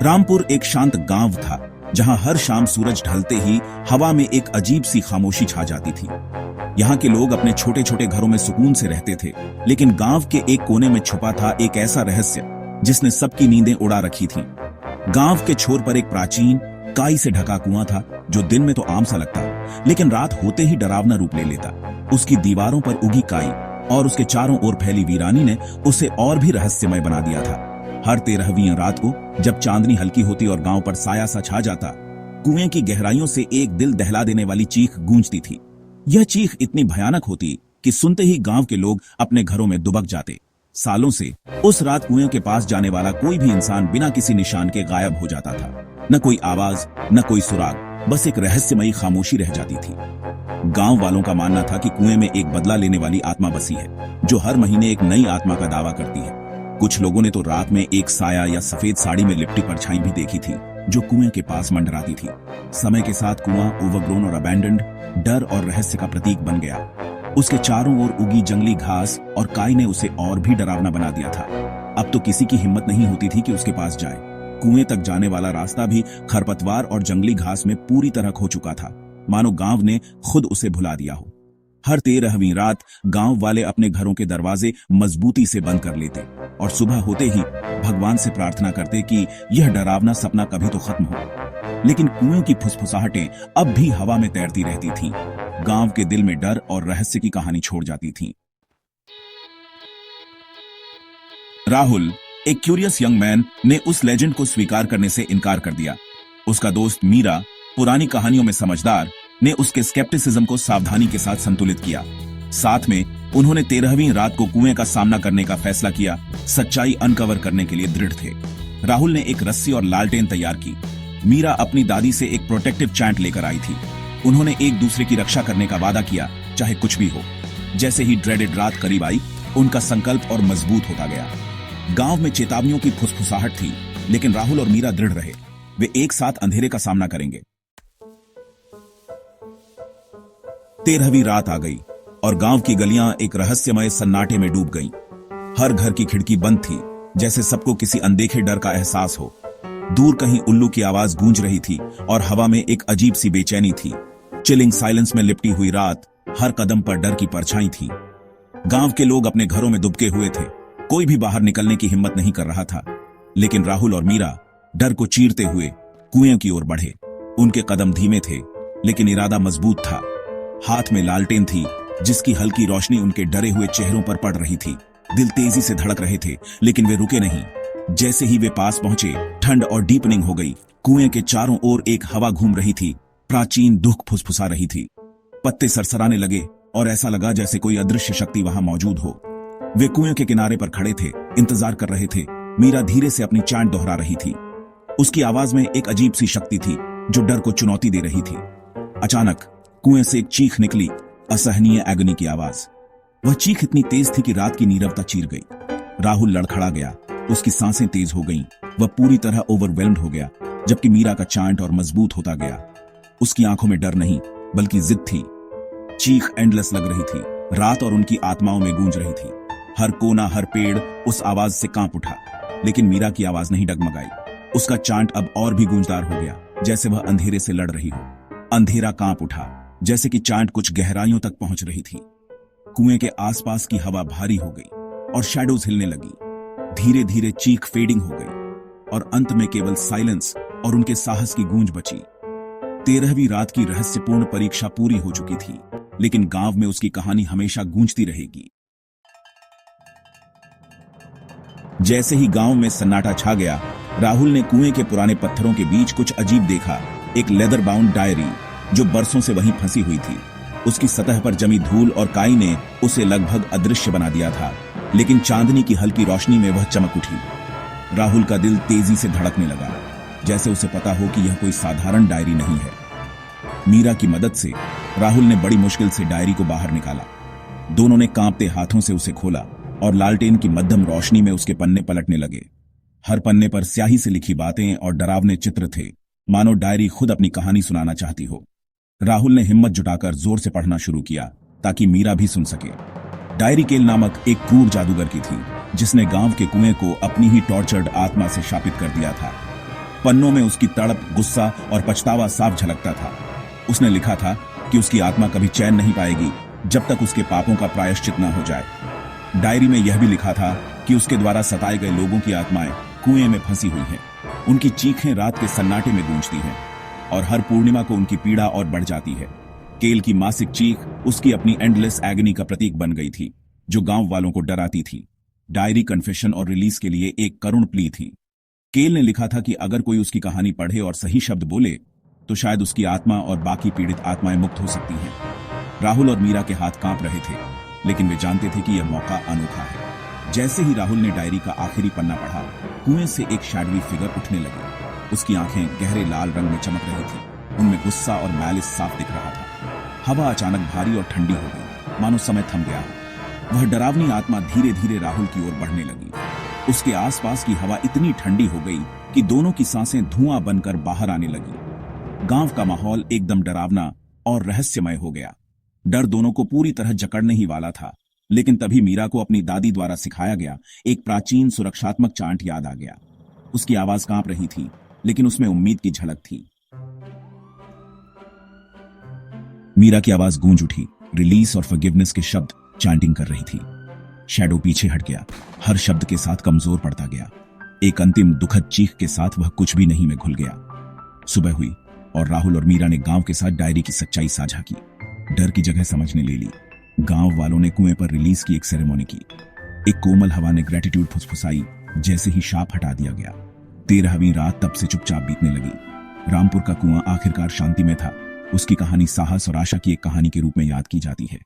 रामपुर एक शांत गांव था, जहां हर शाम सूरज ढलते ही हवा में एक अजीब सी खामोशी छा जाती थी। यहाँ के लोग अपने छोटे छोटे घरों में सुकून से रहते थे, लेकिन गांव के एक कोने में छुपा था एक ऐसा रहस्य जिसने सबकी नींदें उड़ा रखी थीं। गांव के छोर पर एक प्राचीन काई से ढका कुआं था, जो दिन में तो आम सा लगता, लेकिन रात होते ही डरावना रूप ले लेता। उसकी दीवारों पर उगी काई और उसके चारों ओर फैली वीरानी ने उसे और भी रहस्यमय बना दिया था। हर 13वीं रात को जब चांदनी हल्की होती और गांव पर साया सा छा जाता, कुएं की गहराइयों से एक दिल दहला देने वाली चीख गूंजती थी। यह चीख इतनी भयानक होती कि सुनते ही गांव के लोग अपने घरों में दुबक जाते। सालों से उस रात कुएं के पास जाने वाला कोई भी इंसान बिना किसी निशान के गायब हो जाता था। न कोई आवाज, न कोई सुराग, बस एक रहस्यमयी खामोशी रह जाती थी। गांव वालों का मानना था कि कुएं में एक बदला लेने वाली आत्मा बसी है, जो हर महीने एक नई आत्मा का दावा करती है। कुछ लोगों ने तो रात में एक साया या सफेद साड़ी में लिपटी परछाई भी देखी थी, जो कुएं के पास मंडराती थी। समय के साथ कुआं ओवरग्रोन और अबैंडन्ड, डर और रहस्य का प्रतीक बन गया। उसके चारों ओर उगी जंगली घास और काई ने उसे और भी डरावना बना दिया था। अब तो किसी की हिम्मत नहीं होती थी कि उसके पास जाए। कुएं तक जाने वाला रास्ता भी खरपतवार और जंगली घास में पूरी तरह खो चुका था, मानो गांव ने खुद उसे भुला दिया हो। हर 13वीं रात गांव वाले अपने घरों के दरवाजे मजबूती से बंद कर लेते और सुबह होते ही भगवान से प्रार्थना करते कि यह डरावना सपना कभी तो खत्म हो। लेकिन कुएं की फुसफुसाहटें अब भी हवा में तैरती रहती थीं। गांव के दिल में डर और रहस्य की कहानी छोड़ जाती थीं। राहुल, एक क्यूरियस यंग मैन, ने उस लेजेंड को स्वीकार करने से इनकार कर दिया। उसका दोस्त मीरा, पुरानी कहानियों में समझदार, ने उसके स्केप्टिसिज्म को सावधानी के साथ संतुलित किया। साथ में उन्होंने 13वीं रात को कुएं का सामना करने का फैसला किया। सच्चाई अनकवर करने के लिए दृढ़ थे। राहुल ने एक रस्सी और लालटेन तैयार की। मीरा अपनी दादी से एक प्रोटेक्टिव चैंट लेकर आई थी। उन्होंने एक दूसरे की रक्षा करने का वादा किया, चाहे कुछ भी हो। जैसे ही ड्रेडेड रात करीब आई, उनका संकल्प और मजबूत होता गया। गांव में चेतावनियों की फुसफुसाहट थी, लेकिन राहुल और मीरा दृढ़ रहे। वे एक साथ अंधेरे का सामना करेंगे। 13वीं रात आ गई और गांव की गलियां एक रहस्यमय सन्नाटे में डूब गईं। हर घर की खिड़की बंद थी, जैसे सबको किसी अनदेखे डर का एहसास हो। दूर कहीं उल्लू की आवाज गूंज रही थी और हवा में एक अजीब सी बेचैनी थी। चिलिंग साइलेंस में लिपटी हुई रात, हर कदम पर डर की परछाई थी। गांव के लोग अपने घरों में दुबके हुए थे। कोई भी बाहर निकलने की हिम्मत नहीं कर रहा था। लेकिन राहुल और मीरा डर को चीरते हुए कुएं की ओर बढ़े। उनके कदम धीमे थे, लेकिन इरादा मजबूत था। हाथ में लालटेन थी, जिसकी हल्की रोशनी उनके डरे हुए चेहरों पर पड़ रही थी। दिल तेजी से धड़क रहे थे, लेकिन वे रुके नहीं। जैसे ही वे पास पहुंचे, ठंड और डीपनिंग हो गई। कुएं के चारों ओर एक हवा घूम रही थी, प्राचीन दुख फुसफुसा रही थी। पत्ते सरसराने लगे और ऐसा लगा जैसे कोई अदृश्य शक्ति वहां मौजूद हो। वे कुएं के किनारे पर खड़े थे, इंतजार कर रहे थे। मीरा धीरे से अपनी चांट दोहरा रही थी। उसकी आवाज में एक अजीब सी शक्ति थी, जो डर को चुनौती दे रही थी। अचानक कुएं से एक चीख निकली, असहनीय एगनी की आवाज। वह चीख इतनी तेज थी कि रात की नीरवता चीर गई। राहुल लड़खड़ा गया, उसकी सांसें तेज हो गईं। वह पूरी तरह ओवरवेल्म्ड हो गया, जबकि मीरा का चांट और मजबूत होता गया। उसकी आंखों में डर नहीं, बल्कि जिद थी। चीख एंडलेस लग रही थी, रात और उनकी आत्माओं में गूंज रही थी। हर कोना, हर पेड़ उस आवाज से कांप उठा। लेकिन मीरा की आवाज नहीं डगमगाई। उसका चांट अब और भी गूंजदार हो गया, जैसे वह अंधेरे से लड़ रही हो। अंधेरा कांप उठा, जैसे कि चांट कुछ गहराइयों तक पहुंच रही थी। कुएं के आसपास की हवा भारी हो गई और शैडोज हिलने लगी। धीरे धीरे चीख फेडिंग हो गई और अंत में केवल साइलेंस और उनके साहस की गूंज बची। 13वीं रात की रहस्यपूर्ण परीक्षा पूरी हो चुकी थी, लेकिन गांव में उसकी कहानी हमेशा गूंजती रहेगी। जैसे ही गांव में सन्नाटा छा गया, राहुल ने कुएं के पुराने पत्थरों के बीच कुछ अजीब देखा। एक लेदर बाउंड डायरी, जो बरसों से वहीं फंसी हुई थी। उसकी सतह पर जमी धूल और काई ने उसे लगभग अदृश्य बना दिया था, लेकिन चांदनी की हल्की रोशनी में वह चमक उठी। राहुल का दिल तेजी से धड़कने लगा, जैसे उसे पता हो कि यह कोई साधारण डायरी नहीं है। मीरा की मदद से राहुल ने बड़ी मुश्किल से डायरी को बाहर निकाला। दोनों ने कांपते हाथों से उसे खोला और लालटेन की मध्यम रोशनी में उसके पन्ने पलटने लगे। हर पन्ने पर स्याही से लिखी बातें और डरावने चित्र थे, मानो डायरी खुद अपनी कहानी सुनाना चाहती हो। राहुल ने हिम्मत जुटाकर जोर से पढ़ना शुरू किया, ताकि मीरा भी सुन सके। डायरी केल नामक एक क्रूर जादूगर की थी, जिसने गांव के कुएं को अपनी ही टॉर्चर्ड आत्मा से शापित कर दिया था। पन्नों में उसकी तड़प, गुस्सा और पछतावा साफ झलकता था। उसने लिखा था कि उसकी आत्मा कभी चैन नहीं पाएगी जब तक उसके पापों का प्रायश्चित न हो जाए। डायरी में यह भी लिखा था कि उसके द्वारा सताए गए लोगों की आत्माएं कुएं में फंसी हुई हैं। उनकी चीखें रात के सन्नाटे में गूंजती हैं और हर पूर्णिमा को उनकी पीड़ा और बढ़ जाती है। केल की मासिक चीख उसकी अपनी एंडलेस एगनी का प्रतीक बन गई थी, जो गांव वालों को डराती थी। डायरी कन्फेशन और रिलीज के लिए एक करुण प्ली थी। केल ने लिखा था कि अगर कोई उसकी कहानी पढ़े और सही शब्द बोले तो शायद उसकी आत्मा और बाकी पीड़ित आत्माएं मुक्त हो सकती हैं। राहुल और मीरा के हाथ कांप रहे थे, लेकिन वे जानते थे कि यह मौका अनोखा है। जैसे ही राहुल ने डायरी का आखिरी पन्ना पढ़ा, कुएं से एक शैडवी फिगर उठने लगी। उसकी आंखें गहरे लाल रंग में चमक रही थी, उनमें गुस्सा और मैलिस साफ दिख रहा था। हवा अचानक भारी और ठंडी हो गई, मानो समय थम गया। वह डरावनी आत्मा धीरे धीरे राहुल की ओर बढ़ने लगी। उसके आसपास की हवा इतनी ठंडी हो गई कि दोनों की सांसें धुआं बनकर बाहर आने लगी। गांव का माहौल एकदम डरावना और रहस्यमय हो गया। डर दोनों को पूरी तरह जकड़ने ही वाला था, लेकिन तभी मीरा को अपनी दादी द्वारा सिखाया गया एक प्राचीन सुरक्षात्मक चांट याद आ गया। उसकी आवाज कांप रही थी, लेकिन उसमें उम्मीद की झलक थी। मीरा की आवाज गूंज उठी। रिलीज और फॉरगिवनेस के शब्द चांटिंग कर रही थी। शैडो पीछे हट गया, हर शब्द के साथ कमजोर पड़ता गया। एक अंतिम दुखद चीख के साथ वह कुछ भी नहीं में घुल गया। सुबह हुई और राहुल और मीरा ने गांव के साथ डायरी की सच्चाई साझा की। डर की जगह समझने ले ली। गांव वालों ने कुएं पर रिलीज की एक सेरेमनी की। एक कोमल हवा ने ग्रेटिट्यूड फुसफुसाई। जैसे ही शाप हटा दिया गया, 13वीं रात तब से चुपचाप बीतने लगी। रामपुर का कुआं आखिरकार शांति में था। उसकी कहानी साहस और आशा की एक कहानी के रूप में याद की जाती है।